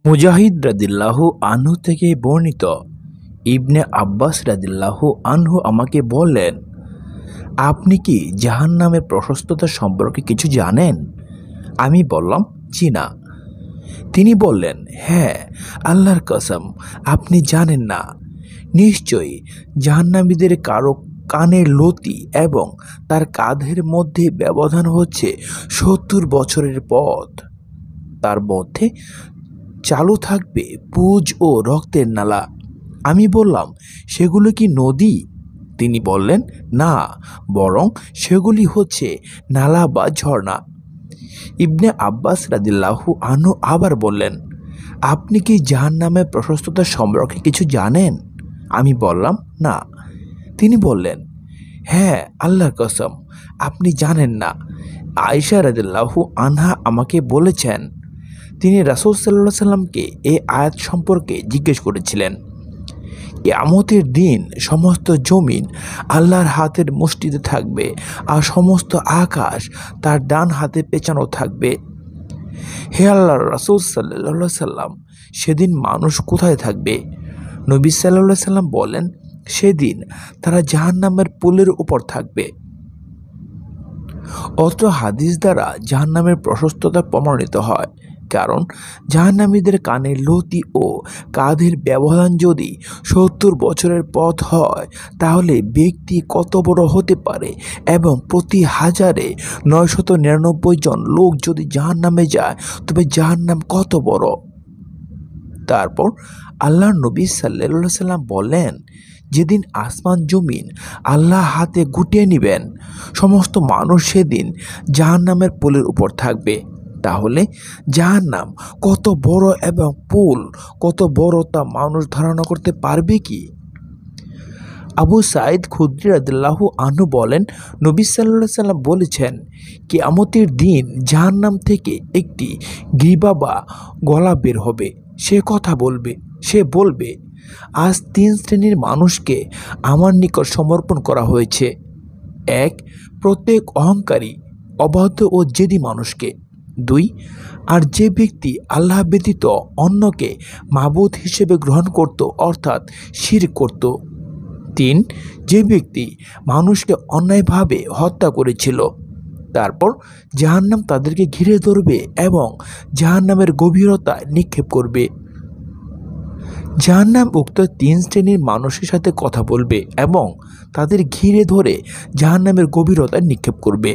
মুজাহিদ রাদিয়াল্লাহু আনহু থেকে বর্ণিত, ইবনে আব্বাস রাদিয়াল্লাহু আনহু আমাকে বললেন, আপনি কি জাহান্নামের প্রশস্ততা সম্পর্কে কিছু জানেন? আমি বললাম, জি না। তিনি বললেন, হ্যাঁ, আল্লাহর কসম, আপনি জানেন না। নিশ্চয়ই জাহান্নামীদের কারো কানের লতি এবং তার কাঁধের মধ্যে ব্যবধান হচ্ছে 70 বছরের পথ। তার মধ্যে চালু থাকবে পুজ ও রক্তের নালা। আমি বললাম, সেগুলো কি নদী? তিনি বললেন, না, বরং সেগুলি হচ্ছে নালা বা ঝর্ণা। ইবনে আব্বাস রাদিয়াল্লাহু আনহু আবার বললেন, আপনি কি জাহান্নামের প্রশস্ততা সম্পর্কে কিছু জানেন? আমি বললাম, না। তিনি বললেন, হ্যাঁ, আল্লাহর কসম, আপনি জানেন না। আয়েশা রাদিয়াল্লাহু আনহা আমাকে বলেছেন, তিনি রাসূল সাল্লাল্লাহু আলাইহি সাল্লামকে এই আয়াত সম্পর্কে জিজ্ঞেস করেছিলেন। কিয়ামতের দিন সমস্ত জমিন আল্লাহর হাতের মুষ্টিতে থাকবে আর সমস্ত আকাশ তার ডান হাতে পেঁচানো থাকবে। হে আল্লাহর রাসূল সাল্লাল্লাহু আলাইহি সাল্লাম, সেদিন মানুষ কোথায় থাকবে? নবী সাল্লাল্লাহু আলাইহি সাল্লাম বলেন, সেদিন তারা জাহান্নামের পুলের উপর থাকবে। অত্র হাদিস দ্বারা জাহান্নামের প্রশস্ততা প্রমাণিত হয়, কারণ জাহান্নামীদের কানের লতি ও কাঁধের ব্যবধান যদি 70 বছরের পথ হয়, তাহলে ব্যক্তি কত বড় হতে পারে এবং প্রতি হাজারে 999 জন লোক যদি জাহান্নামে যায়, তবে জাহান্নাম কত বড়। তারপর আল্লাহর নবী সাল্লাল্লাহু আলাইহি সাল্লাম বলেন, যেদিন আসমান জমিন আল্লাহ হাতে গুটিয়ে নেবেন, সমস্ত মানুষ সেদিন জাহান্নামের পুলের উপর থাকবে। তাহলে জাহান্নাম কত বড় এবং পুল কত বড় তা মানুষ ধারণা করতে পারবে কি? আবু সাঈদ খুদরি রাদিয়াল্লাহু আনহু বলেন, নবী সাল্লাল্লাহু আলাইহি সাল্লাম বলেছেন, কিয়ামতের দিন জাহান্নাম থেকে একটি গ্রীবা বা গলা বের হবে। সে বলবে, আজ 3 শ্রেণীর মানুষকে আমার নিকট সমর্পণ করা হয়েছে। 1. প্রত্যেক অহংকারী, অবাধ্য ও জেদি মানুষকে। 2. আর যে ব্যক্তি আল্লাহ ব্যতীত অন্যকে মাবুদ হিসেবে গ্রহণ করত, অর্থাৎ শিরক করত। 3. যে ব্যক্তি মানুষকে অন্যায়ভাবে হত্যা করেছিল। তারপর জাহান্নাম তাদেরকে ঘিরে ধরবে এবং জাহান্নামের গভীরতায় নিক্ষেপ করবে। জাহান্নাম উক্ত 3 শ্রেণীর মানুষের সাথে কথা বলবে এবং তাদের ঘিরে ধরে জাহান্নামের গভীরতায় নিক্ষেপ করবে।